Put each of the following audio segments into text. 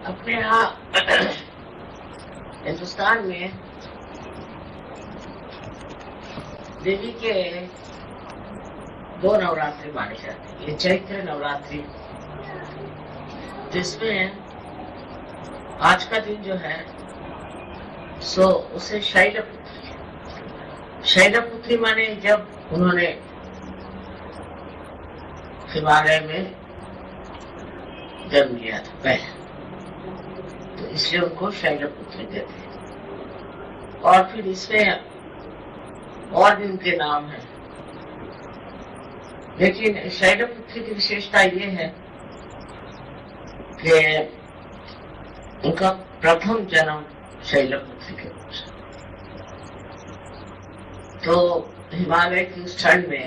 अपने यहाँ हिंदुस्तान में देवी के 2 नवरात्रि माने जाते हैं। ये चैत्र नवरात्रि, जिसमें आज का दिन जो है सो उसे शैलपुत्री माने जब उन्होंने हिमालय में जन्म लिया था पहले, तो इसलिए उनको शैलपुत्री कहते हैं। और फिर इसमें और भी उनके नाम हैं, लेकिन शैलपुत्री की विशेषता ये है कि उनका प्रथम जन्म शैलपुत्री के रूप से। तो हिमालय की उस ठंड में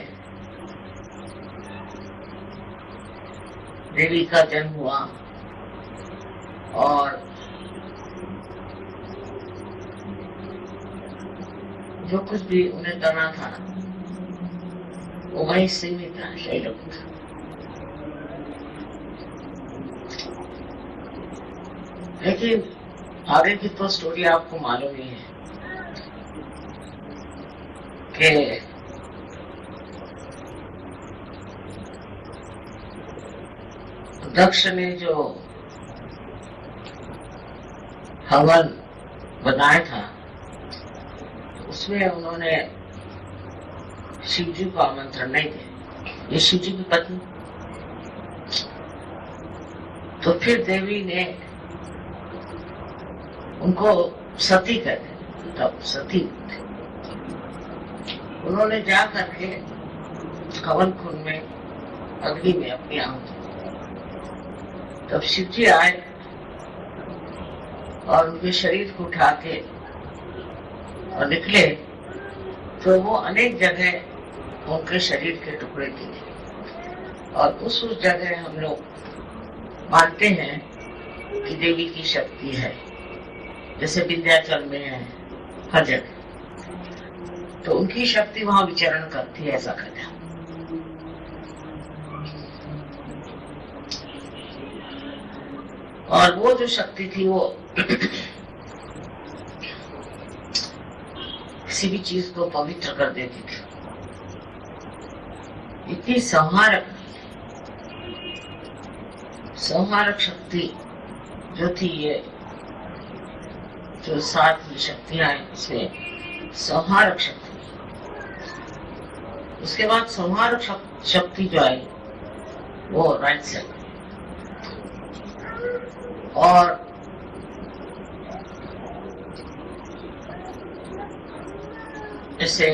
देवी का जन्म हुआ और जो कुछ भी उन्हें करना था वो वहीं सीमित था शैलपुत्री। लेकिन आगे की तो स्टोरी आपको मालूम ही है कि दक्ष ने जो हवन बनाया था उसमें उन्होंने शिव जी को आमंत्रण नहीं दिया। ये शिव जी की पत्नी, तो फिर देवी ने उनको सती कर दिया। तब सती उन्होंने जा करके हवन कुंड में अग्नि में अपनी आहुति। तब शिव जी आए और उनके शरीर को उठा के और निकले, तो वो अनेक जगह उनके शरीर के टुकड़े दिए। और उस जगह हम लोग मानते हैं कि देवी की शक्ति है, जैसे विंध्याचल में है हर जगह, तो उनकी शक्ति वहां विचरण करती है, ऐसा कहते हैं। और वो जो शक्ति थी वो किसी भी चीज को पवित्र कर देती थी। इतनी संहारक शक्ति जो थी, ये जो 7 शक्तियां हैं इसमें संहारक शक्ति। उसके बाद संहारक शक्ति जो आई वो राइट साइड, और जैसे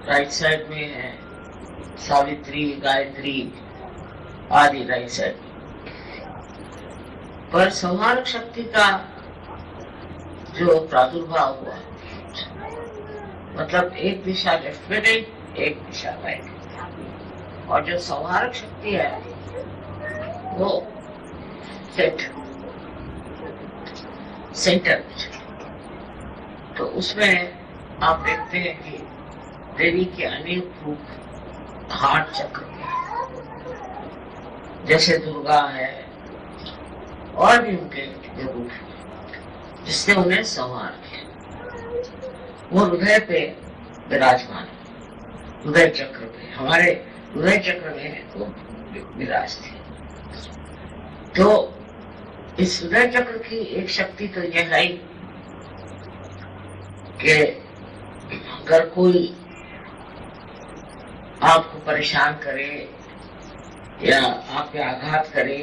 राइट साइड में है सावित्री, गायत्री आदि राइट साइड। पर संहारक शक्ति का जो प्रादुर्भाव हुआ, मतलब एक दिशा लेफ्ट में नहीं, एक दिशा राइट। और जो संहारक शक्ति है वो सेंटर। तो उसमें आप देखते हैं कि देवी के अनेक रूप हार्ट चक्र में, जैसे दुर्गा है और भी उनके जो रूप जिसने उन्हें संहार किया, वो हृदय पे विराजमान है। हृदय चक्र पे, हमारे हृदय चक्र में वो विराज थे। तो इस हृदय चक्र की एक शक्ति तो यह है कि अगर कोई आपको परेशान करे या आप पे आघात करे,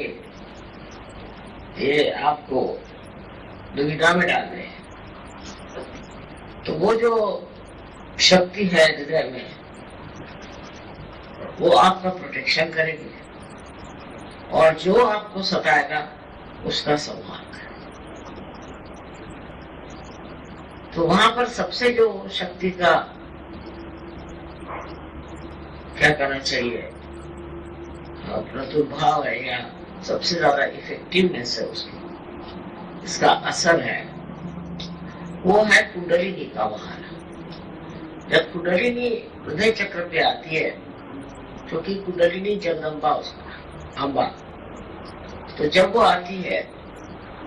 ये आपको दुविधा में डाल दे, तो वो जो शक्ति है हृदय में, वो आपका प्रोटेक्शन करेगी और जो आपको सताएगा उसका संहार करेगा। तो वहां पर सबसे जो शक्ति का क्या करना चाहिए, प्रादुर्भाव है या सबसे ज्यादा इफेक्टिवनेस है उसकी, इसका असर है, वो है कुंडलिनी का बहाना। जब कुंडलिनी हृदय चक्र पे आती है, क्योंकि कुंडलिनी जगदम्बा उसका अम्बा, तो जब वो आती है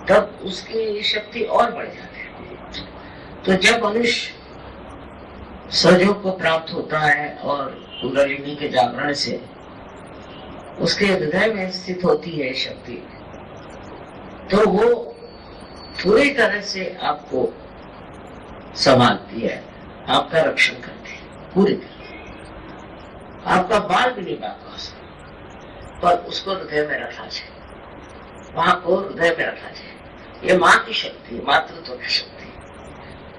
तब उसकी शक्ति और बढ़ जाती है। तो जब मनुष्य सहयोग को प्राप्त होता है और कुंडलिनी के जागरण से उसके हृदय में स्थित होती है शक्ति, तो वो पूरी तरह से आपको संभालती है, आपका रक्षण करती है पूरी तरह। आपका बाल भी नहीं बात हो सकता, पर उसको हृदय में रखना चाहिए, माँ को हृदय में रखना चाहिए। ये माँ की शक्ति, मातृत्व की शक्ति।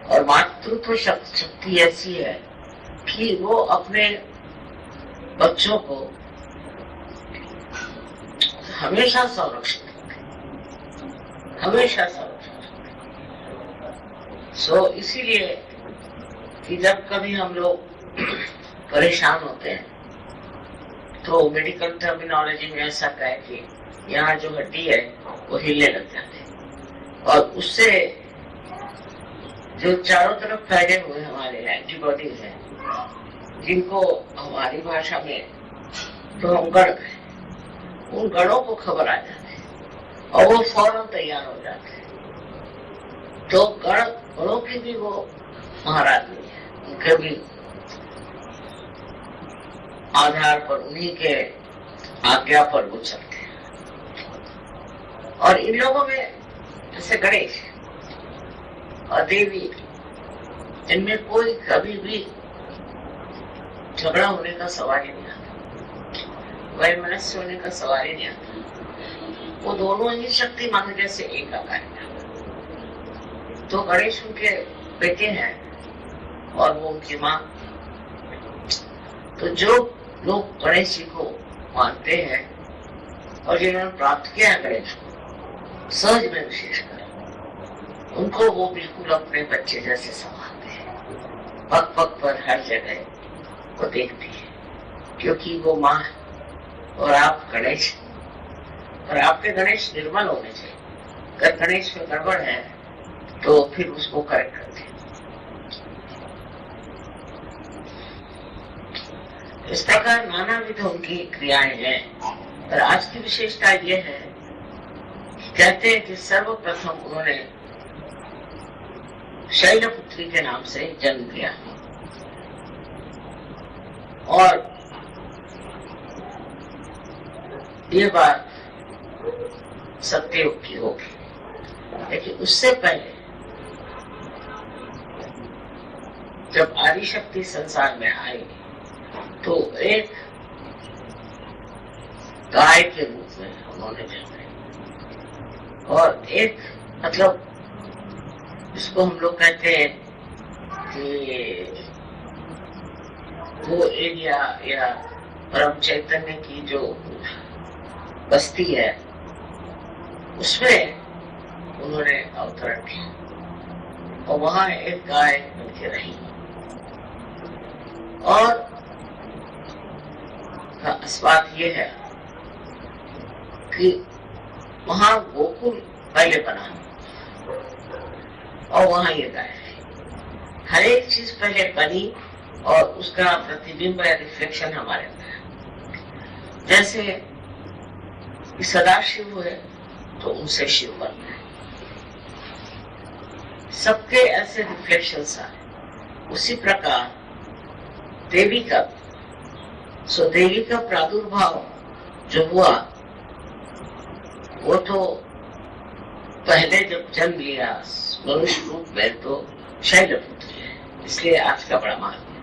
और मातृत्व शक्ति ऐसी है कि वो अपने बच्चों को हमेशा संरक्षण करती, हमेशा संरक्षण करती। सो इसीलिए कि जब कभी हम लोग परेशान होते हैं तो मेडिकल टर्मिनोलॉजी में ऐसा कहे कि यहाँ जो हड्डी है वो हिलने लग जाते हैं, और उससे जो चारों तरफ फैले हुए हमारे एंटीबॉडीज हैं, जिनको हमारी भाषा में तो हम गण कहें, उन गणों को खबर आ जाती है और वो फौरन तैयार हो जाते हैं। तो गणों की भी वो महाराज नहीं है, उनके भी आधार पर, उन्हीं के आज्ञा पर वो चलते हैं। और इन लोगों में जैसे गणेश और देवी, इनमें कोई कभी भी झगड़ा होने का सवाल ही नहीं आता, वैमनस्य होने का सवाल ही नहीं आता। वो दोनों ही शक्ति मानो जैसे एक आकार है। तो गणेश उनके बेटे हैं और वो उनकी माँ। तो जो लोग गणेश जी को मानते हैं और जिन्होंने प्राप्त किया है गणेश को, सहज में विशेषकर, उनको वो बिल्कुल अपने बच्चे जैसे संभालते हैं। पग पग पर हर जगह वो देखती है, क्योंकि वो माँ और आप गणेश, और आपके गणेश निर्मल होने चाहिए। अगर गणेश में गड़बड़ है तो फिर उसको करेक्ट करते हैं। इस प्रकार नाना विध उनकी क्रियाएं हैं। और आज की विशेषता यह है, कहते हैं कि सर्वप्रथम उन्होंने शैलपुत्री के नाम से जन्म लिया, और ये बात सत्ययुग की होगी। लेकिन उससे पहले जब आदिशक्ति संसार में आई तो एक गाय के रूप में उन्होंने जन्म लिया, और एक मतलब इसको हम लोग कहते हैं कि वो एरिया या परम चैतन्य की जो बस्ती है उसमें उन्होंने अवतरण किया, और वहां एक गाय बनके रही। और खास बात ये है कि वहां गोकुल पहले बना और वहां ये गाय है। हर एक चीज पहले बनी और उसका प्रतिबिंब या रिफ्लेक्शन हमारे अंदर है। जैसे सदाशिव हुए तो उनसे शिव बन गए, सबके ऐसे रिफ्लेक्शंस आए। उसी प्रकार देवी का, सो देवी का प्रादुर्भाव जो हुआ वो तो पहले जब जन्म लिया मनुष्य रूप में तो शैलपुत्री है, इसलिए आज का बड़ा महत्व है।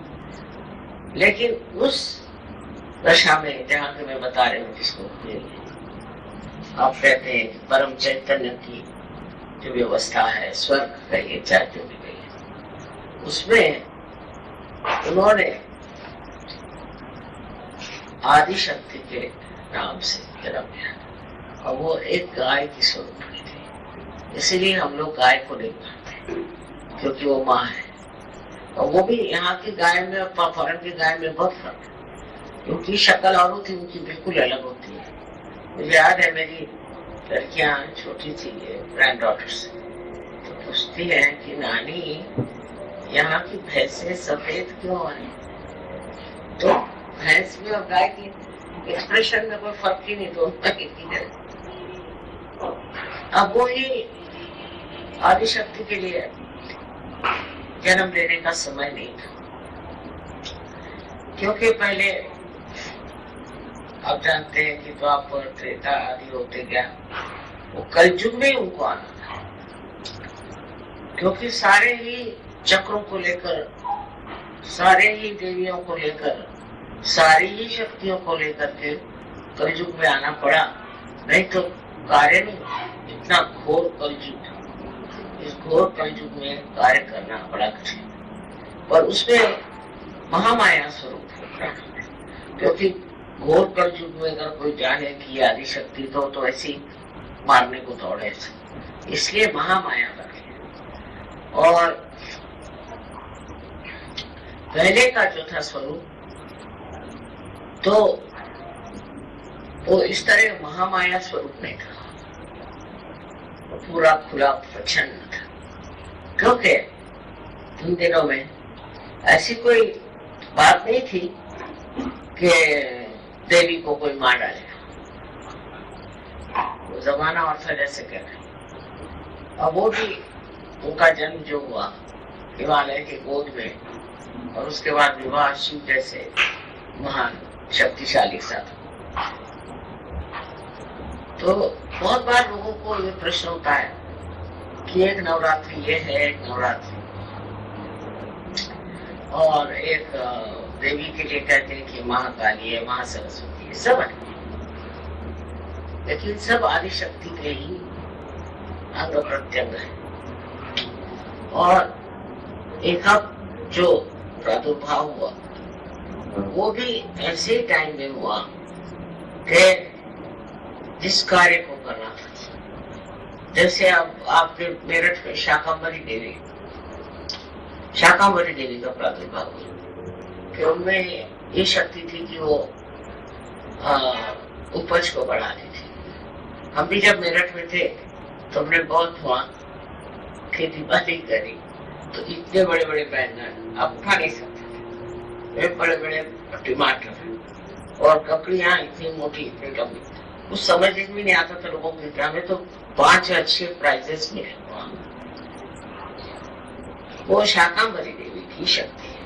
लेकिन उस दशा में जहाँ के मैं बता रही हूँ, जिसको आप कहते हैं परम चैतन्य की जो व्यवस्था है, स्वर्ग कहिए चाहे जो भी कहिए, उसमें उन्होंने आदि शक्ति के नाम से जन्म लिया, और वो एक गाय की स्वरूप थी। इसीलिए हम लोग गाय को नहीं मानते, क्योंकि वो माँ है। और वो भी यहाँ की गाय में और फॉरेन की गाय में बहुत फर्क है, क्योंकि शक्ल और होती, उनकी बिल्कुल अलग होती है। मुझे याद है मेरी लड़कियां छोटी थी, ग्रैंड डॉटर्स, तो पूछती है कि नानी यहाँ की भैंसें सफेद क्यों है? तो भैंस में और गाय की एक्सप्रेशन में कोई फर्क ही नहीं, दोनों एक ही जैसे। अब वो ही आदिशक्ति के लिए जन्म लेने का समय नहीं था, क्योंकि पहले आप जानते हैं कि द्वापर त्रेता आदि होते गया, वो कलयुग में उनको आना था, क्योंकि सारे ही चक्रों को लेकर, सारे ही देवियों को लेकर, सारी ही शक्तियों को लेकर के कलयुग में आना पड़ा, नहीं तो कार्य नहीं। इतना घोर कलयुग, इस घोर कलयुग में कार्य करना बड़ा कठिन, पर उसमें महामाया स्वरूप है, क्योंकि घोर कलयुग में अगर कोई जाने की आदि शक्ति तो ऐसी मारने को दौड़े, इसलिए महामाया बने। और पहले का जो था स्वरूप, तो वो इस तरह महामाया स्वरूप नहीं था, वो पूरा खुला प्रचंड था, क्योंकि उन दिनों में ऐसी कोई बात नहीं थी कि देवी को कोई मार डालेगा। वो जमाना और था जैसे कह रहे। अब वो भी उनका जन्म जो हुआ हिमालय के गोद में, और उसके बाद विवाह शिव जैसे महान शक्तिशाली साधु। तो बहुत बार लोगों को ये प्रश्न होता है कि एक नवरात्रि ये है, एक नवरात्रि, और एक देवी के लिए कहते हैं कि महाकाली है, महासरस्वती है, सब है, लेकिन सब आदि शक्ति के ही अंग प्रत्यंग है। और एक जो प्रादुर्भाव हुआ वो भी ऐसे टाइम में हुआ कि जिस कार्य को करना था, जैसे अब आपके मेरठ में शाकंभरी देवी का प्रादुर्भाव हुआ कि उनमें ये शक्ति थी कि वो उपज को बढ़ानी थी। हम भी जब मेरठ में थे तो हमने बहुत वहाँ खेती बाड़ी करी, तो इतने बड़े बड़े बैंगन आप उठा नहीं सकते, बड़े बड़े टमाटर और ककड़ियाँ इतनी मोटी, इतनी लंबी, कुछ समझ में नहीं आता था लोगों के। हमें तो 5 अच्छे प्राइजेस मिले। वो शाकंभरी देवी की शक्ति है।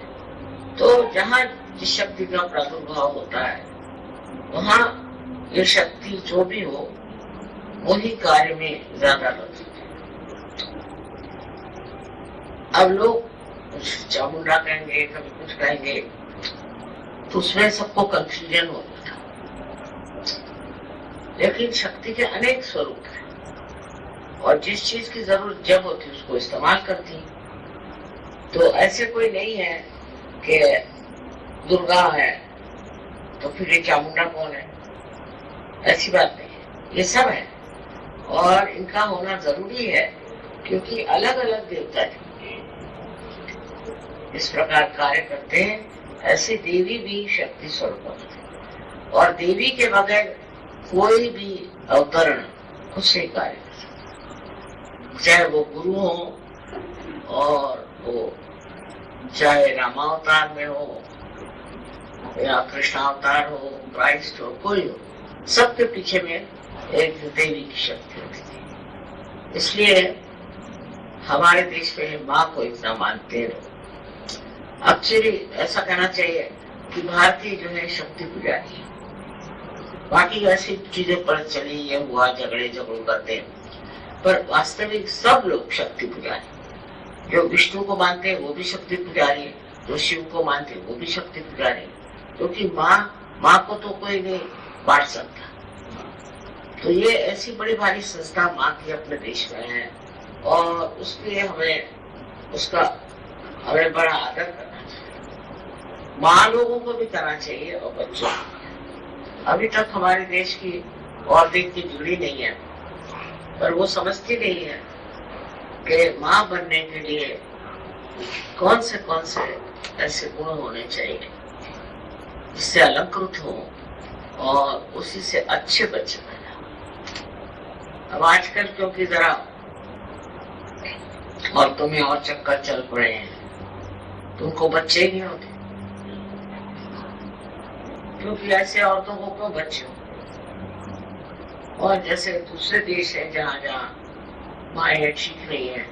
तो जहाँ जिस शक्ति का प्रादुर्भाव होता है वहाँ ये शक्ति जो भी हो वही कार्य में ज्यादा लगती है। अब लोग कुछ चामुंडा कहेंगे, कभी कुछ कहेंगे, तो उसमें सबको कंफ्यूजन होता था। लेकिन शक्ति के अनेक स्वरूप हैं और जिस चीज की जरूरत जब होती उसको इस्तेमाल करती। तो ऐसे कोई नहीं है कि दुर्गा है तो फिर ये चामुंडा कौन है, ऐसी बात नहीं है। ये सब है और इनका होना जरूरी है, क्योंकि अलग अलग देवता इस प्रकार कार्य करते हैं। ऐसे देवी भी शक्ति स्वरूप होते हैं और देवी के बगैर कोई भी अवतरण खुद से कार्य कर सकता, चाहे वो गुरु हो और वो चाहे रामावतार में हो या कृष्णावतार हो, क्राइस्ट हो, कोई हो, सबके पीछे में एक देवी की शक्ति होती थी। इसलिए हमारे देश में माँ को इतना मानते हैं। एक्चुअली ऐसा कहना चाहिए कि भारतीय जो है शक्ति पुजारी है। बाकी ऐसी चीजें पर चली, ये हुआ, झगड़े करते हैं, पर वास्तविक सब लोग शक्ति पुजारी। जो विष्णु को मानते हैं वो भी शक्ति पुजारी है, जो शिव को मानते हैं वो भी शक्ति पुजारी है, क्योंकि माँ को तो कोई नहीं बांट सकता। तो ये ऐसी बड़ी भारी संस्था माँ की अपने देश में है और उसके हमें बड़ा आदर करना चाहिए। माँ लोगों को भी करना चाहिए और बच्चों को। अभी तक हमारे देश की और की जुड़ी नहीं है, पर वो समझती नहीं है कि माँ बनने के लिए कौन से ऐसे गुण होने चाहिए जिससे अलंकृत हो और उसी से अच्छे बच्चे पैदा। अब आजकल क्योंकि जरा औरतों में और चक्कर चल पड़े हैं तो उनको बच्चे ही नहीं होते, क्योंकि ऐसे औरतों को क्यों बच्चे हो? और जैसे दूसरे देश है जहाँ जहाँ माएँ ठीक नहीं है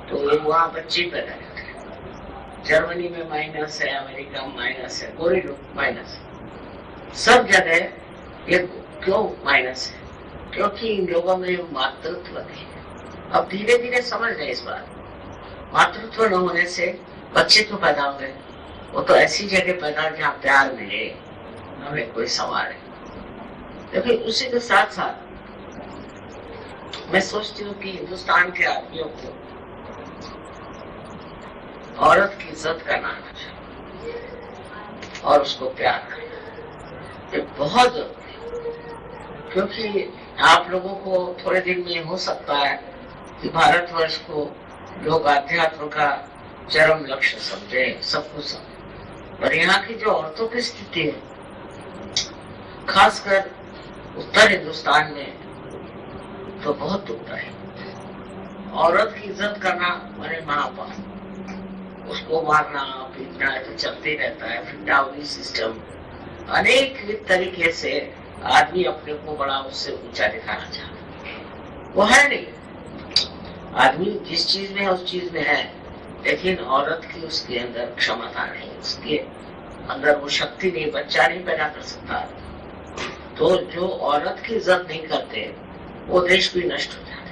तो वहाँ बच्चे पैदा करते हैं। जर्मनी में माइनस है, अमेरिका में माइनस है, गोरे लोग माइनस है, सब जगह ये क्यों माइनस है? क्योंकि इन लोगों में मातृत्व नहीं है। अब धीरे धीरे समझ गए इस बात। मातृत्व न होने से बच्चे तो पैदा हो गए, वो तो ऐसी जगह पैदा जहाँ प्यार मिले, हमें कोई सवाल है। लेकिन उसी के साथ साथ मैं सोचती हूँ कि हिंदुस्तान के आदमियों को औरत की इज्जत करना आना चाहिए और उसको प्यार करना, ये बहुत जरूरी है। क्योंकि आप लोगों को थोड़े दिन में हो सकता है कि भारतवर्ष को लोग अध्यात्म का चरम लक्ष्य समझे, सब कुछ समझे, पर यहाँ की जो औरतों की स्थिति है, खासकर उत्तर हिंदुस्तान में, तो बहुत दुखदायी है। औरत की इज्जत करना माने महापाप, उसको मारना पीटना तो चलते रहता है। फिर डाउरी सिस्टम, अनेक तरीके से आदमी अपने को बड़ा उससे ऊंचा दिखाना चाहता है, वो है नहीं। आदमी जिस चीज में है उस चीज में है, लेकिन औरत की उसके अंदर क्षमता नहीं, उसके अंदर वो शक्ति नहीं, बच्चा नहीं पैदा कर सकता। तो जो औरत की इज्जत नहीं करते वो देश भी नष्ट हो जाते,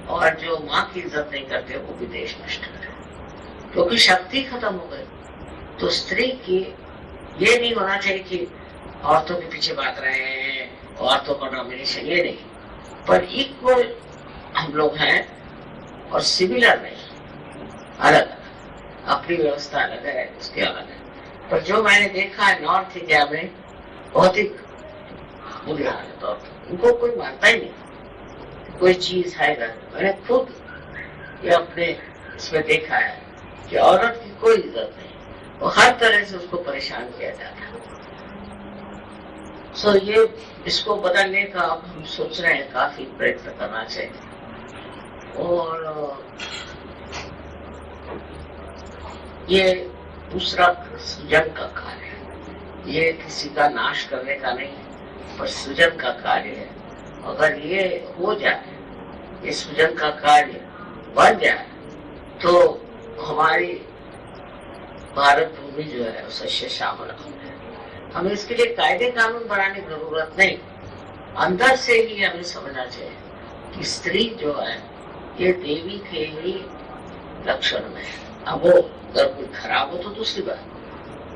और जो माँ की इज्जत नहीं करते वो भी देश नष्ट हो जाते, क्योंकि शक्ति खत्म हो गई। तो स्त्री की ये नहीं होना चाहिए कि औरतों के पीछे बात रहे हैं, औरतों का नॉमिनेशन, ये नहीं, पर इक्वल हम लोग हैं और सिमिलर नहीं, अलग अपनी व्यवस्था अलग है, उसके अलग है। पर जो मैंने देखा है नॉर्थ इंडिया में बहुत ही बुरी हालत, और उनको कोई मानता ही नहीं, कोई चीज है घर। मैंने खुद ये अपने इसमें देखा है कि औरत की कोई इज्जत नहीं, वो हर तरह से उसको परेशान किया जाता है। सो ये इसको बदलने का अब हम सोच रहे हैं, काफी प्रयत्न करना चाहिए। और ये दूसरा सृजन का कार्य है, ये किसी का नाश करने का नहीं, पर सृजन का कार्य है। अगर ये हो जाए, ये सृजन का कार्य बन जाए, तो हमारी भारत भूमि जो है उसे शामिल हो जाए। हमें इसके लिए कायदे कानून बनाने की जरूरत नहीं, अंदर से ही हमें समझना चाहिए कि स्त्री जो है ये देवी के ही लक्षण में है। अब वो अगर कोई खराब हो तो दूसरी बात,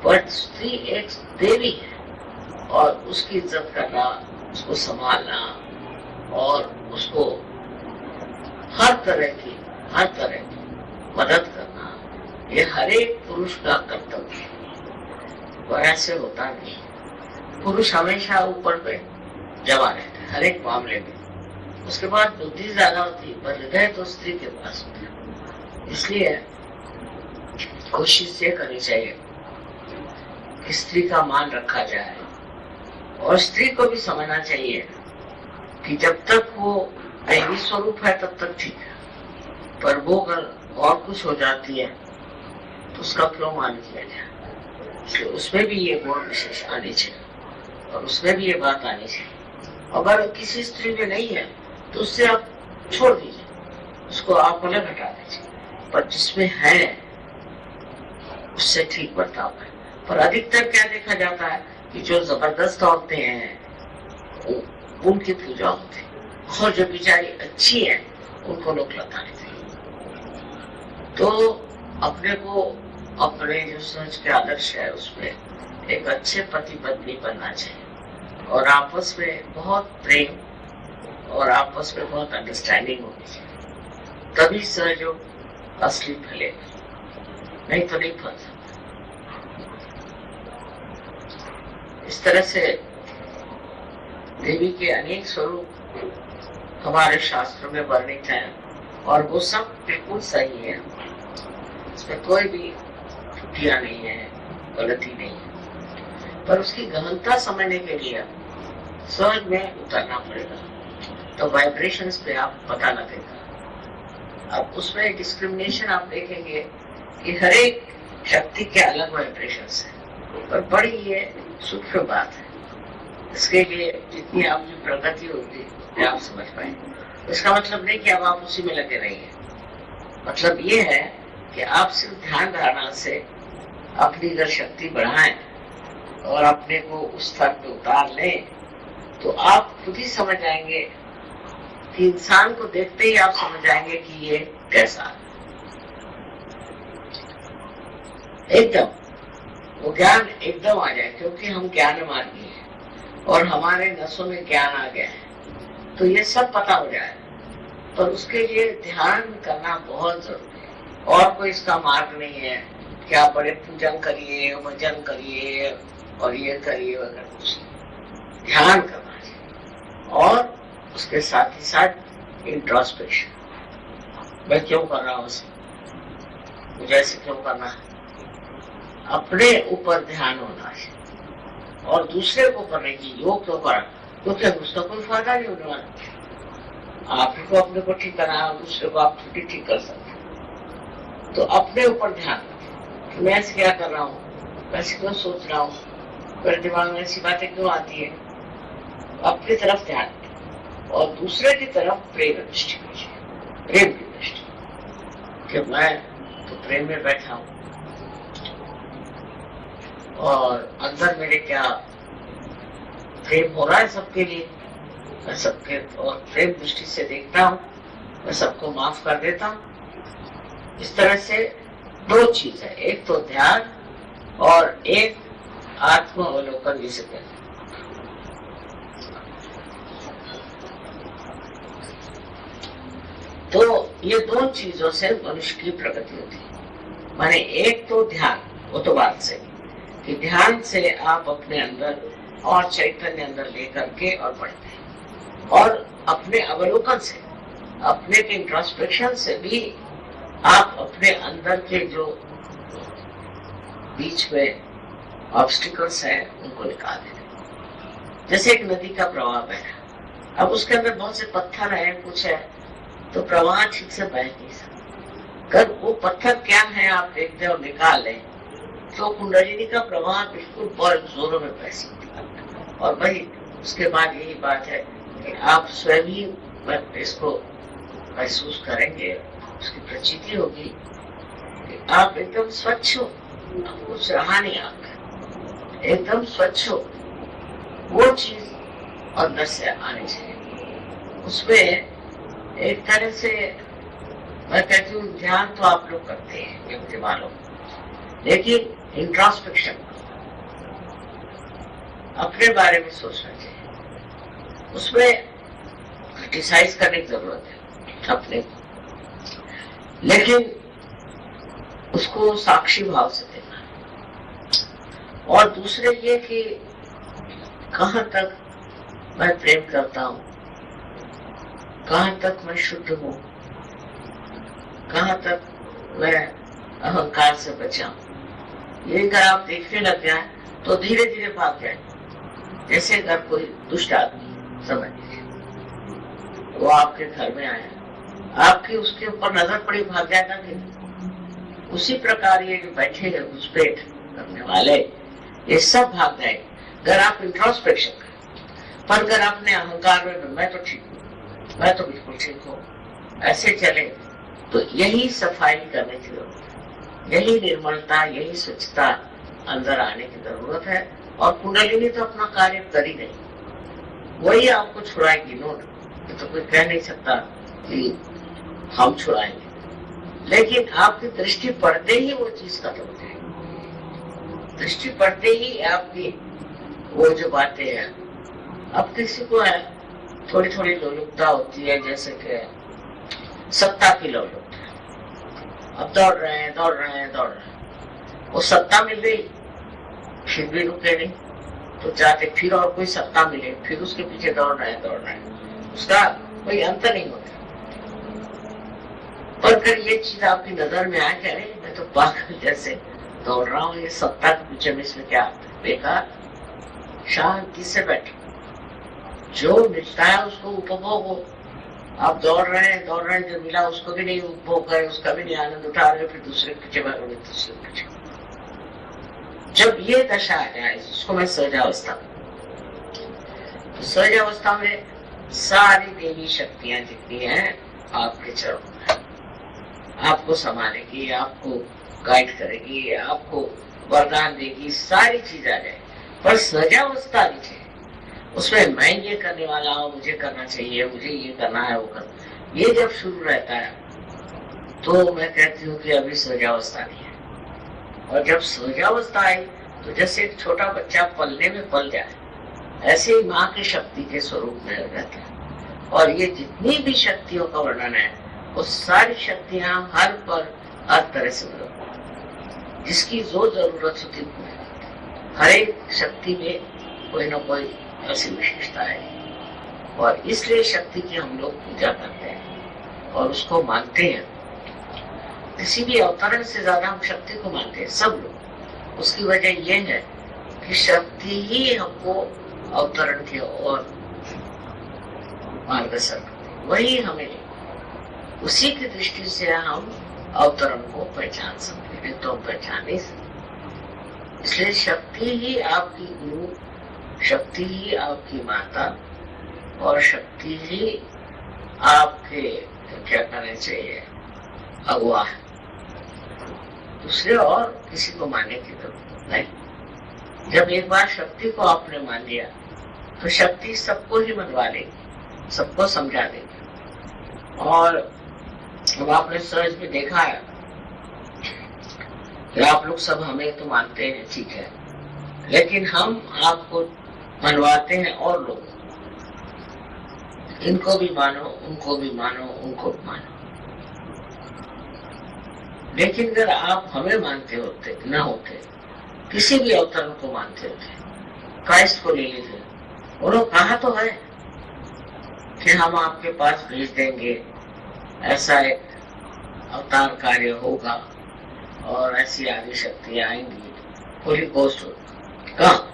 पर स्त्री एक देवी है और उसकी इज्जत करना, उसको संभालना और उसको हर तरह की मदद करना, ये हर एक पुरुष का कर्तव्य है। और ऐसे होता नहीं, पुरुष हमेशा ऊपर पे जमा रहता है हर एक मामले में, उसके बाद बुद्धि ज्यादा होती है, पर हृदय तो स्त्री के पास होता है। इसलिए कोशिश ये करनी चाहिए कि स्त्री का मान रखा जाए, और स्त्री को भी समझना चाहिए कि जब तक वो दैवी स्वरूप है तब तक ठीक है, पर वो अगर और कुछ हो जाती है तो उसका क्यों मान किया जाए। इसलिए उसमें भी ये गुण विशेष आने चाहिए, और उसमें भी ये बात आनी चाहिए। अगर किसी स्त्री में नहीं है तो उससे आप छोड़ दीजिए, उसको आप अलग हटा दीजिए, पर जिसमें है उससे ठीक बर्ताव है। पर अधिकतर क्या देखा जाता है कि जो जबरदस्त औरतें हैं उनकी पूजा होती है, और जो बेचारी अच्छी है उनको लोग लताड़ते हैं। तो अपने को अपने जो सोच के आदर्श है उसमें एक अच्छे पति पत्नी बनना चाहिए, और आपस में बहुत प्रेम और आपस में बहुत अंडरस्टैंडिंग होनी चाहिए, तभी सहयोग असली फलेगा, नहीं तो नहीं फल सकता। इस तरह से देवी के अनेक स्वरूप हमारे शास्त्रों में वर्णित हैं, और वो सब बिल्कुल सही है, इसमें कोई भी त्रुटियां नहीं है, गलती नहीं है। पर उसकी गहनता समझने के लिए सहज में उतरना पड़ेगा, तो वाइब्रेशंस पे आप पता लगेगा। अब उसमें डिस्क्रिमिनेशन आप देखेंगे कि हर एक शक्ति के अलग वाइब्रेशंस है, पर बड़ी ये सूक्ष्म बात है। इसके लिए जितनी आपकी प्रगति होगी आप समझ पाए। इसका मतलब नहीं कि अब आप उसी में लगे रहिए, मतलब ये है कि आप सिर्फ ध्यान धारणा से अपनी अगर शक्ति बढ़ाएं और अपने को उस स्तर पे उतार लें तो आप खुद ही समझ आएंगे कि इंसान को देखते ही आप समझ आएंगे कि ये कैसा है। एकदम वो ज्ञान एकदम आ जाए, क्योंकि हम ज्ञान मार्गी हैं और हमारे नसों में ज्ञान आ गया है, तो ये सब पता हो जाए। पर उसके लिए ध्यान करना बहुत जरूरी है, और कोई इसका मार्ग नहीं है कि आप बड़े पूजन करिए, भजन करिए और ये करिए वगैरह कुछ। ध्यान करना चाहिए और उसके साथ ही साथ इंट्रोस्पेक्शन, मैं क्यों कर रहा हूँ, मुझे ऐसे क्यों करना है, अपने ऊपर ध्यान होना चाहिए और दूसरे को करने की योग क्यों करा, क्योंकि उसका कोई फायदा नहीं होने वाला। आप ही को अपने को ठीक करना है, दूसरे को आप छुट्टी ठीक कर सकते। तो अपने ऊपर ध्यान रखें, मैं ऐसे क्या कर रहा हूँ, वैसे क्यों सोच रहा हूँ, मेरे दिमाग में ऐसी बातें क्यों आती है। अपनी तरफ ध्यान और दूसरे की तरफ प्रेम दृष्टि कीजिए, प्रेम की दृष्टि कि मैं तो प्रेम में बैठा हूँ और अंदर मेरे क्या प्रेम हो रहा है सबके लिए, मैं सबके और प्रेम दृष्टि से देखता हूँ, मैं सबको माफ कर देता हूँ। इस तरह से दो चीज है, एक तो ध्यान और एक आत्म अवलोकन जिसे कहते हैं। तो ये दो चीजों से मनुष्य की प्रगति होती है। माने एक तो ध्यान, वो तो बात से कि ध्यान से आप अपने अंदर और चैतन्य अंदर लेकर के और बढ़ते हैं, और अपने अवलोकन से, अपने के इंट्रोस्पेक्शन से भी आप अपने अंदर के जो बीच में ऑब्स्टिकल्स हैं उनको निकाल देते। जैसे एक नदी का प्रवाह बह रहा, अब उसके अंदर बहुत से पत्थर है, कुछ है, तो प्रवाह ठीक से बह नहीं सकता। अगर वो पत्थर क्या है आप देखते और निकाल लें तो कुंडलिनी का प्रवाह बिल्कुल बहुत जोरों में बह सकती है। और वही उसके बाद यही बात है कि आप स्वयं ही इसको महसूस करेंगे, उसकी प्रचिति होगी कि आप एकदम स्वच्छ हो, कुछ रहा नहीं आपका, एकदम स्वच्छ हो। वो चीज अंदर से आनी चाहिए। उसमें एक तरह से मैं कहती हूँ ध्यान तो आप लोग करते हैं युक्ति वालों, लेकिन इंट्रोस्पेक्शन अपने बारे में सोचना चाहिए, उसमें क्रिटिसाइज करने की जरूरत है अपने, लेकिन उसको साक्षी भाव से देखना। और दूसरे ये कि कहाँ तक मैं प्रेम करता हूँ, कहाँ तक मैं शुद्ध हूँ, कहाँ तक मैं अहंकार से बचा हूँ। ये अगर आप देखने लग जाए तो धीरे धीरे भाग जाए। जैसे अगर कोई दुष्ट आदमी समझ लीजिए वो आपके घर में आया, आपकी उसके ऊपर नजर पड़ी, भाग जाएगा कि नहीं? उसी प्रकार ये जो बैठे हैं घुसपैठ करने वाले, ये सब भाग जाएंगे अगर आप इंट्रोस्पेक्शन करें। पर अगर आपने अहंकार में मैं तो ठीक हूँ, मैं तो बिल्कुल ठीक हूँ, ऐसे चले तो यही सफाई करने की जरूरत है, यही निर्मलता, यही स्वच्छता अंदर आने की जरूरत है। और कुंडलिनी तो अपना कार्य कर ही नहीं, वही आपको छुड़ाएगी। नोट तो कोई कह नहीं सकता कि हम छुड़ाएंगे, लेकिन आपकी दृष्टि पड़ते ही वो चीज खत्म हो जाएगी। दृष्टि पड़ते ही आपकी वो जो बातें हैं, अब किसी को है थोड़ी थोड़ी लोलुपता होती है, जैसे कि सत्ता की लोलुपता, अब दौड़ रहे हैं दौड़ रहे हैं दौड़ रहे हैं, वो सत्ता मिल गई फिर भी रुके नहीं, तो चाहते फिर और कोई सत्ता मिले, फिर उसके पीछे दौड़ रहे हैं, उसका कोई अंत नहीं होता। पर अगर ये चीज आपकी नजर में आए कि अरे मैं तो पागल जैसे दौड़ रहा हूँ, ये सत्ता के पीछे में इसमें क्या बेकार, शांति से बैठो, जो मिलता है उसको उपभोग हो। आप दौड़ रहे हैं जो मिला उसको भी नहीं उपभोग करे, उसका भी नहीं आनंद उठा रहे, फिर दूसरे पीछे भागोगे, दूसरे पीछे। जब ये दशा आ जाए, इसको मैं सहजावस्था, सहज अवस्था में सारी देवी शक्तियां जितनी हैं आपके चरणों में, आपको संभालेगी, आपको गाइड करेगी, आपको वरदान देगी, सारी चीज आ जाए। पर सहजावस्था नीचे, उसमें मैं ये करने वाला हूँ, मुझे करना चाहिए, मुझे ये करना है, वो करना, ये जब शुरू रहता है तो मैं कहती हूँ कि अभी सहजावस्था नहीं है। और जब सहजावस्था आई तो जैसे एक छोटा बच्चा पलने में पल जाए, ऐसे ही माँ की शक्ति के स्वरूप में रहता है। और ये जितनी भी शक्तियों का वर्णन है, वो सारी शक्तियां हर पर हर तरह से मिलो, जिसकी जो जरूरत होती है, हर एक शक्ति में कोई ना कोई ऐसी विशेषता है। और इसलिए शक्ति की हम लोग पूजा करते हैं और उसको मानते हैं। किसी भी अवतरण से ज्यादा हम शक्ति को मानते हैं, सब लोग। उसकी वजह यह है कि शक्ति ही हमको अवतरण की ओर मार्गदर्शन करती, वही हमें, उसी की दृष्टि से हम अवतरण को पहचान सकते हैं, तो पहचान नहीं सकते। इसलिए शक्ति ही आपकी गुरु, शक्ति ही आपकी माता, और शक्ति ही आपके क्या कहना चाहिए अगुआ है। दूसरे और किसी को मानने की जरूरत नहीं। जब एक बार शक्ति को आपने मान लिया तो शक्ति सबको ही मनवा लेगी, सबको समझा देगी। और अब आपने सहज में देखा है कि आप लोग सब हमें तो मानते हैं, ठीक है, लेकिन हम आपको मनवाते हैं और लोग, इनको भी मानो, उनको भी मानो, उनको भी मानो। लेकिन अगर आप हमें मानते होते न होते, किसी भी अवतरण को मानते होते, क्राइस्ट को ले लीजिए, उन्होंने कहा तो है कि हम आपके पास भेज देंगे, ऐसा एक अवतार कार्य होगा और ऐसी आदि शक्तियां आएंगी, होली गोस्ट होगा। कहाँ?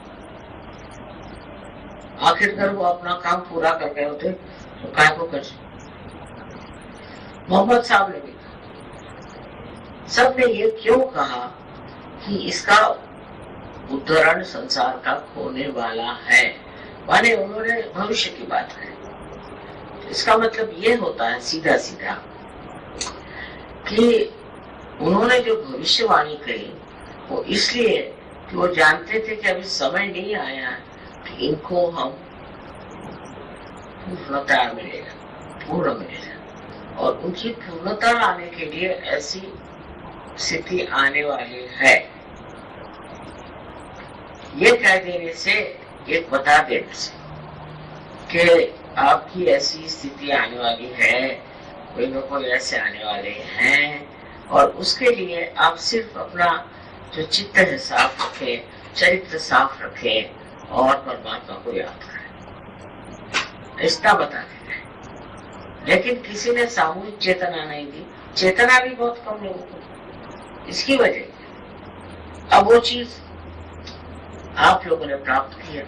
आखिरकार वो अपना काम पूरा कर गए होते तो काय को कर। मोहम्मद साहब ने भी कहा, सबने ये क्यों कहा कि इसका उद्धरण संसार का होने वाला है, माने उन्होंने भविष्य की बात कही। इसका मतलब ये होता है सीधा सीधा कि उन्होंने जो भविष्यवाणी कही वो इसलिए कि वो जानते थे कि अभी समय नहीं आया कि इनको हम पूर्णता मिलेगा, पूर्ण मिलेगा। और उनकी पूर्णता लाने के लिए ऐसी स्थिति आने वाली है, ये कह देने से, एक बता देने से कि आपकी ऐसी स्थिति आने वाली है, कोई न कोई ऐसे आने वाले हैं, और उसके लिए आप सिर्फ अपना जो चित्त है साफ रखें, चरित्र साफ रखें और परमात्मा को याद करें, इसका बता देना है। लेकिन किसी ने सामूहिक चेतना नहीं दी, चेतना भी बहुत कम लोगों को, इसकी वजह अब वो चीज आप लोगों ने प्राप्त किया।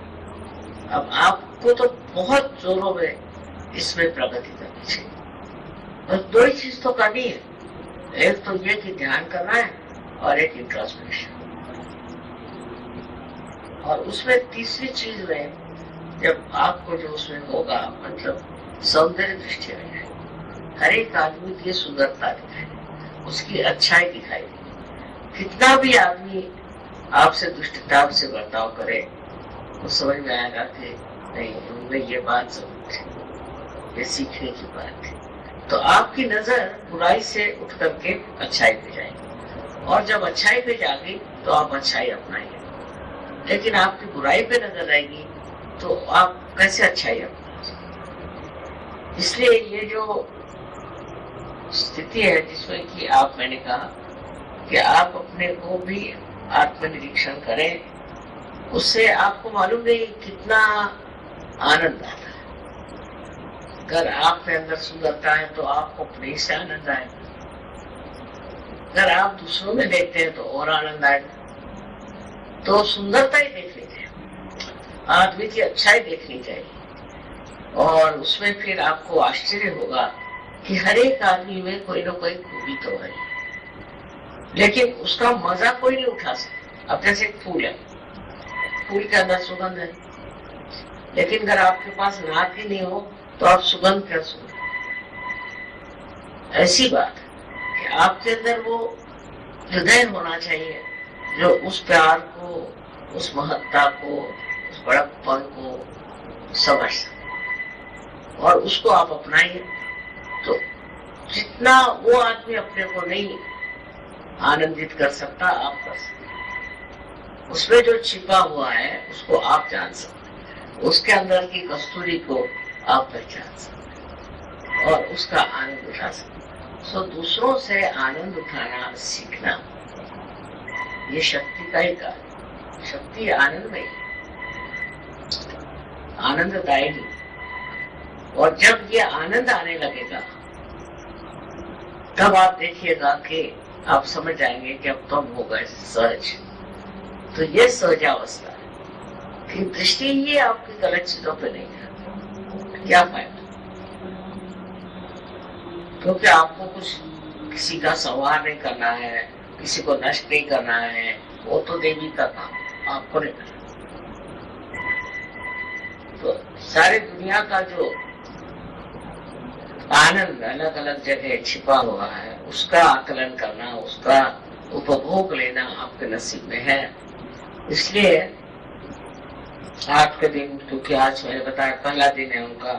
अब आपको तो बहुत जोरों में इसमें प्रगति करनी चाहिए। बस दो ही चीज तो करनी है, एक तो ये कि ध्यान करना है और एक इंट्रोस्पेक्शन। और उसमें तीसरी चीज में जब आपको जो उसमें होगा, मतलब सौंदर्य दृष्टि में हर एक आदमी की सुंदरता दिखाई, उसकी अच्छाई दिखाई देगी। कितना भी आदमी आपसे दुष्टता से बर्ताव करे तो समझ में आएगा कि नहीं, उनमें ये बात जरूर थी, ये सीखने की बात थी। तो आपकी नजर बुराई से उठ करके अच्छाई पे जाएगी, और जब अच्छाई पे जाएगी तो आप अच्छाई अपनाएंगे। लेकिन आपकी बुराई पे नजर आएगी तो आप कैसे अच्छाई अपनाएंगे? इसलिए ये जो स्थिति है जिसमें कि आप, मैंने कहा कि आप अपने को भी आत्मनिरीक्षण करें, उससे आपको मालूम नहीं कितना आनंद आता है। अगर आप में अंदर सुंदरता है तो आपको अपने से आनंद आएगा, अगर आप दूसरों में देखते हैं तो और आनंद आएगा। तो सुंदरता ही देखनी चाहिए, आदमी की अच्छाई देखनी चाहिए, और उसमें फिर आपको आश्चर्य होगा कि हर एक आदमी में कोई ना कोई खूबी तो है, लेकिन उसका मजा कोई नहीं उठा सकता। अब जैसे फूल है, फूल के अंदर सुगंध है, लेकिन अगर आपके पास नाक ही नहीं हो तो आप सुगंध क्या सुन? ऐसी बात कि आपके अंदर वो हृदय होना चाहिए जो उस प्यार को, उस महत्ता को, उस बड़प्पन को समझ सके और उसको आप अपनाइए। तो जितना वो आदमी अपने को नहीं आनंदित कर सकता, आप कर सकते। उसमें जो छिपा हुआ है उसको आप जान सकते, उसके अंदर की कस्तूरी को आप पहचान सकते और उसका आनंद उठा सकते। तो दूसरों से आनंद उठाना सीखना ये शक्ति का ही कार्य। शक्ति आनंद में, आनंददायी। और जब ये आनंद आने लगेगा तब आप देखिएगा कि आप समझ जाएंगे कि अब तो हम हो गए सहज। तो ये सहजावस्था है कि दृष्टि ये आपकी गलत चीजों पे नहीं है। क्या फायदा? क्योंकि आपको कुछ किसी का संहार नहीं करना है, किसी को नष्ट नहीं करना है, वो तो देवी का काम, आपको नहीं करना। तो सारी दुनिया का जो आनंद अलग अलग जगह छिपा हुआ है उसका आकलन करना, उसका उपभोग लेना आपके नसीब में है। इसलिए आज के दिन, क्योंकि आज मैंने बताया पहला दिन है उनका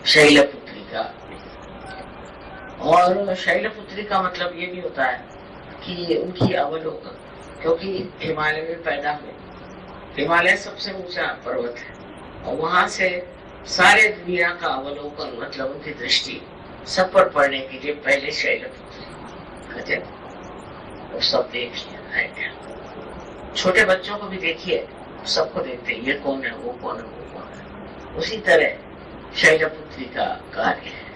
शैलपुत्री का, और शैलपुत्री का मतलब ये भी होता है कि उनकी अवलोकन, क्योंकि हिमालय में पैदा हुए। हिमालय सबसे ऊंचा पर्वत है और वहां से सारे दुनिया का अवलोकन, मतलब उनकी दृष्टि सब पर पड़ने के लिए पहले शैलपुत्री वो सब देख लिया। छोटे बच्चों को भी देखिए, सबको देखते ये कौन है, वो कौन है, वो कौन है। उसी तरह शैलपुत्री का कार्य है।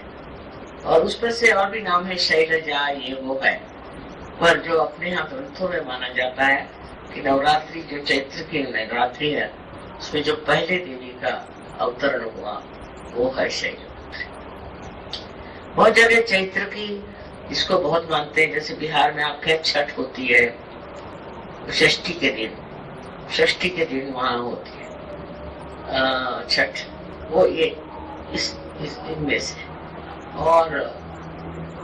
और उसमें से और भी नाम है, शैलजा, ये वो है। पर जो अपने यहाँ ग्रंथों में माना जाता है कि नवरात्रि, जो चैत्र की नवरात्रि है, उसमें जो पहले देवी का अवतरण हुआ वो है शैलपुत्री। बहुत जगह चैत्र की इसको बहुत मानते हैं। जैसे बिहार में आपके छठ होती है षष्ठी के दिन, षष्ठी के दिन वहां होती है छठ, वो ये इस इनमें से। और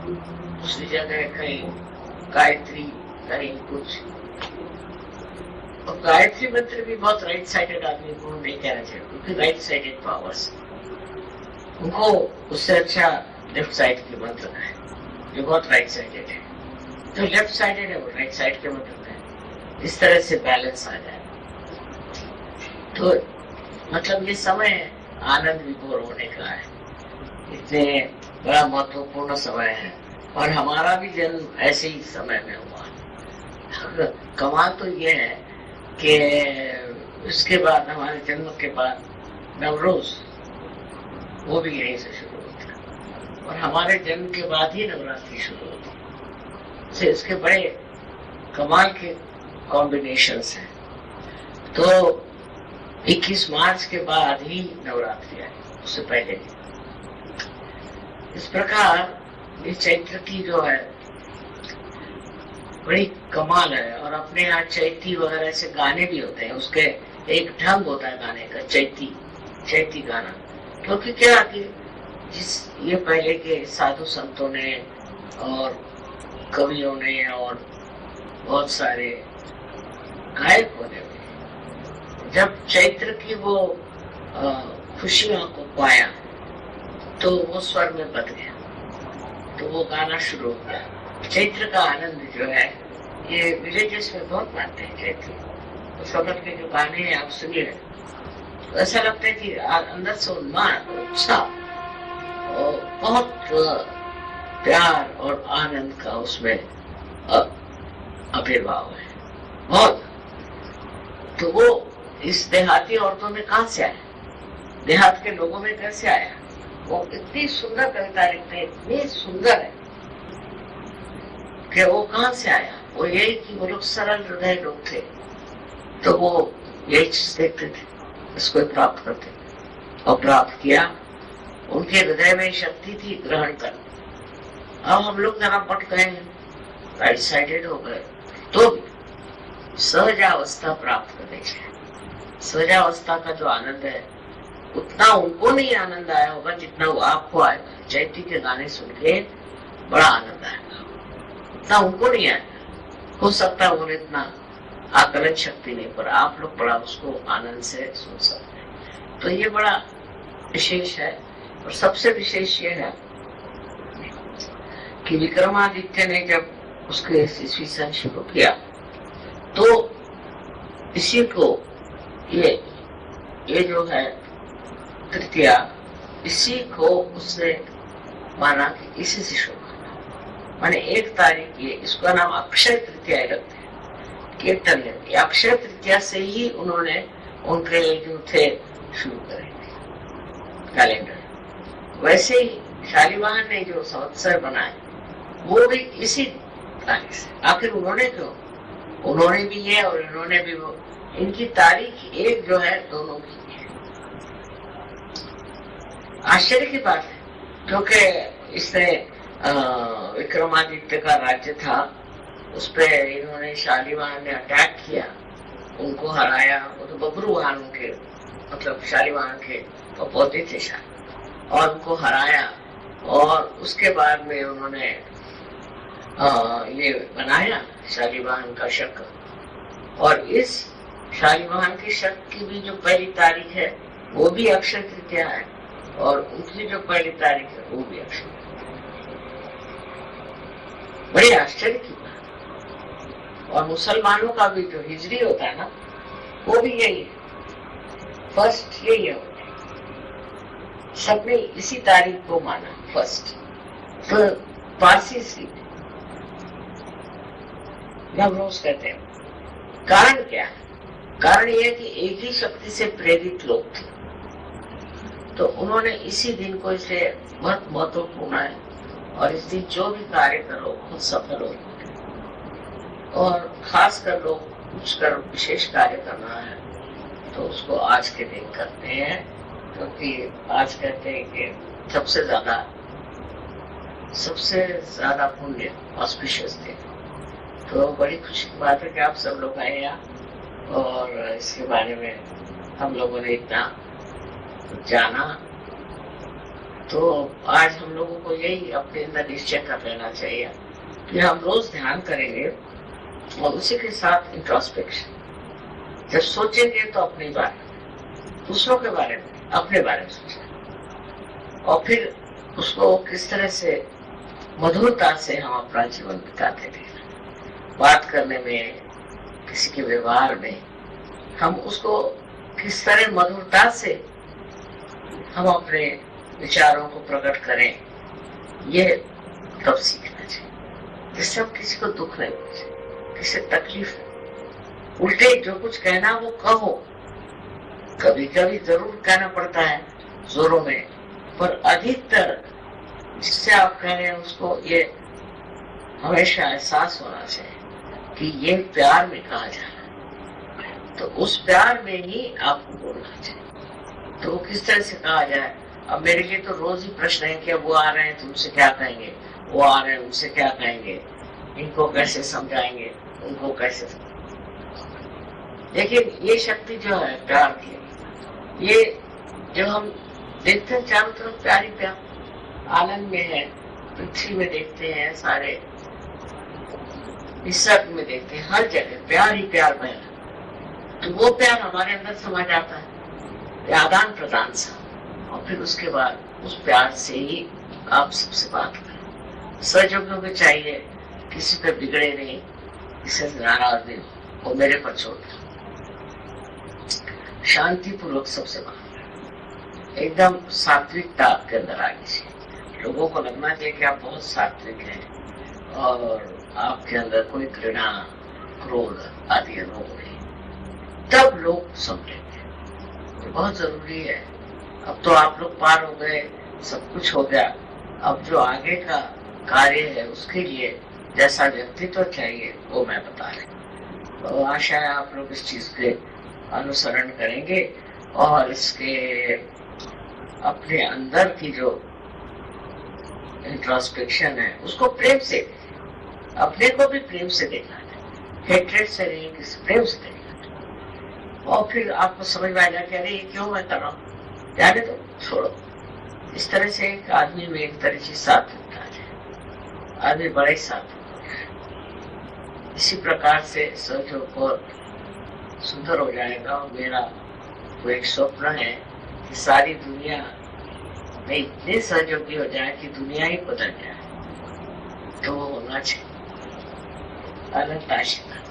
दूसरी जगह कहीं गायत्री, कहीं कुछ। और गायत्री मंत्र भी बहुत राइट साइडेड आदमी को नहीं कहना चाहिए, क्योंकि राइट साइडेड पावर्स, उनको उससे अच्छा लेफ्ट साइड के मंत्र है जो बहुत राइट साइडेड है। जो लेफ्ट साइडेड है वो राइट साइड के मंत्र है। इस तरह से बैलेंस आ जाए। तो मतलब ये समय आनंद विभोर होने का है, इतने बड़ा महत्वपूर्ण समय है। और हमारा भी जन्म ऐसे ही समय में हुआ। कमाल तो ये है कि इसके बाद, हमारे जन्म के बाद नवरोज, वो भी यहीं से शुरू होता है। और हमारे जन्म के बाद ही नवरात्रि शुरू होती है। से इसके बड़े कमाल के कॉम्बिनेशंस हैं। तो 21 मार्च के बाद ही नवरात्रि आई, उससे पहले नहीं। इस प्रकार ये चैत्र की जो है बड़ी कमाल है। और अपने यहाँ चैती वगैरह से गाने भी होते हैं, उसके एक ढंग होता है गाने का, चैती गाना। क्योंकि क्या कि जिस ये पहले के साधु संतों ने और कवियों ने और बहुत सारे गायकों ने जब चैत्र की वो खुशियों को पाया तो वो स्वर में बद गया, तो वो गाना शुरू हो गया। चैत्र का आनंद जो है ये विलेजेस में बहुत मानते हैं चैत्र। उस वक्त के जो गाने हैं आप सुनिए, तो ऐसा लगता है कि अंदर से उन्माद, उत्साह और बहुत प्यार और आनंद का उसमें आविर्भाव है बहुत। तो वो इस देहाती औरतों में कहां से आया, देहात के लोगों में कैसे आया? वो इतनी सुंदर कविता लिखते हैं, इतनी सुंदर है कि वो कहां से आया? वो यही कि वो लोग सरल हृदय लोग थे, तो वो यही चीज देखते थे, इसको प्राप्त करते और प्राप्त किया। उनके हृदय में शक्ति थी ग्रहण कर। अब हम लोग जरा पट गए हैं, राइट साइडेड हो गए, तो सहजावस्था प्राप्त करने चाहिए। स्वजावस्था का जो आनंद है उतना उनको नहीं आनंद आया होगा जितना वो आपको आएगा। जयती के गाने सुन के बड़ा आनंद आएगा, उतना उनको नहीं आएगा। हो सकता है उन्हें इतना आकलन शक्ति नहीं, पर आप लोग बड़ा उसको आनंद से सुन सकते हैं। तो ये बड़ा विशेष है। और सबसे विशेष ये है कि विक्रमादित्य ने जब उसके ईस्वी शुरू किया तो इसी को ये जो है तृतीया, इसी को उसने माना कि इसी से शुरू करना, माने 1 तारीख ये, इसका नाम अक्षय तृतीया रखते हैं कीर्तन में। अक्षय तृतीया से ही उन्होंने उनके जो थे शुरू करेंगे कैलेंडर। वैसे ही शालिवाहन ने जो संवत्सर बनाए वो भी इसी तारीख से। आखिर उन्होंने क्यों, उन्होंने भी ये और इन्होंने भी वो, इनकी तारीख एक जो है दोनों की है। आश्चर्य की बात है क्योंकि इसने विक्रमादित्य का राज्य था, उस पर इन्होंने शालिवाहन ने अटैक किया, उनको हराया। वो तो बब्रुवाहन उनके मतलब शालिवाहन के पौधे थे शायद, और उनको हराया। और उसके बाद में उन्होंने ये बनाया शालिवाहन का शक। और इस शालिवाहन के शक की भी जो पहली तारीख है वो भी अक्षय तृतीया है, और उनकी जो पहली तारीख है वो भी अक्षय। बड़े आश्चर्य की बात। और मुसलमानों का भी जो हिजरी होता है ना, वो भी यही है, फर्स्ट यही है। सबने इसी तारीख को माना फर्स्ट। तो पारसी स्ट्रीट नवरोज कहते हैं। कारण क्या है? कारण यह है कि एक ही शक्ति से प्रेरित लोग थे, तो उन्होंने इसी दिन को इसे बहुत महत्वपूर्ण है। और इस दिन जो भी कार्य करो खुद सफल हो, और खास कर लोग कुछ कर विशेष कार्य करना है तो उसको आज के दिन करते हैं, क्योंकि आज कहते हैं कि सबसे ज्यादा पुण्य ऑस्पिशियस दिन। तो बड़ी खुशी की बात है कि आप सब लोग आए यहाँ, और इसके बारे में हम लोगों ने इतना जाना। तो आज हम लोगों को यही अपने अंदर निश्चय कर लेना चाहिए कि हम रोज ध्यान करेंगे, और उसी के साथ इंट्रोस्पेक्शन। जब सोचेंगे तो अपनी बारे में, दूसरों के बारे में, अपने बारे में सोचें, और फिर उसको किस तरह से मधुरता से हम अपना जीवन बिताते थे। बात करने में, किसी के व्यवहार में, हम उसको किस तरह मधुरता से हम अपने विचारों को प्रकट करें, ये तब सीखना चाहिए, जिससे हम किसी को दुख नहीं पहुंचे, किसी तकलीफ नहीं। उल्टे जो कुछ कहना वो कहो, कभी कभी जरूर कहना पड़ता है जोरों में, पर अधिकतर जिससे आप कह रहे हैं उसको ये हमेशा एहसास होना चाहिए कि ये प्यार में कहा जा रहा है, तो उस प्यार में ही आपको बोलना चाहिए। तो वो किस तरह से कहा जाए। अब मेरे लिए तो रोज ही प्रश्न है कि वो आ रहे हैं तुमसे क्या कहेंगे, वो आ रहे हैं उनसे क्या कहेंगे, इनको कैसे समझाएंगे, उनको कैसे देखिए। ये शक्ति जो है प्यार की, ये जो हम देखते हैं चारों तरफ प्यार ही प्यार, आनंद में है, पृथ्वी में देखते हैं, सारे निसर्ग में देखते हैं, हर जगह प्यार ही प्यार बह रहा। तो वो प्यार हमारे अंदर समा जाता है, आदान प्रदान सा, और फिर उसके बाद उस प्यार से ही आप सबसे बात करें। सहयोगियों में चाहिए, किसी पे बिगड़े नहीं, किसी से नाराज नहीं, वो मेरे पर छोड़ दो, शांति पूर्वक सबसे बात करें, एकदम सात्विकता आपके अंदर आनी चाहिए। लोगों को लगना चाहिए कि आप बहुत सात्विक हैं और आपके अंदर कोई घृणा, क्रोध आदि रोग नहीं, तब लोग समझेंगे। तो बहुत जरूरी है। अब तो आप लोग पार हो गए, सब कुछ हो गया, अब जो आगे का कार्य है उसके लिए जैसा व्यक्तित्व चाहिए वो मैं बता रही हूँ। तो आशा है आप लोग इस चीज के अनुसरण करेंगे और इसके अपने अंदर की जो इंट्रोस्पेक्शन है उसको प्रेम से, अपने को भी प्रेम से देखना है, हेट्रेड से नहीं, किसी प्रेम से देखना है। और फिर आपको समझ में आएगा कि अरे ये क्यों मैं कर रहा हूँ, जाने दो, छोड़ो। इस तरह से एक आदमी में एक तरह से साथ होता है, आदमी बड़ा ही साथ होता है। इसी प्रकार से सहयोग और सुंदर हो जाएगा। और मेरा तो एक स्वप्न है कि सारी दुनिया में इतने सहयोगी हो जाए कि दुनिया ही बदल जाए, तो वो होना चाहिए। अनंत आशीर्वाद।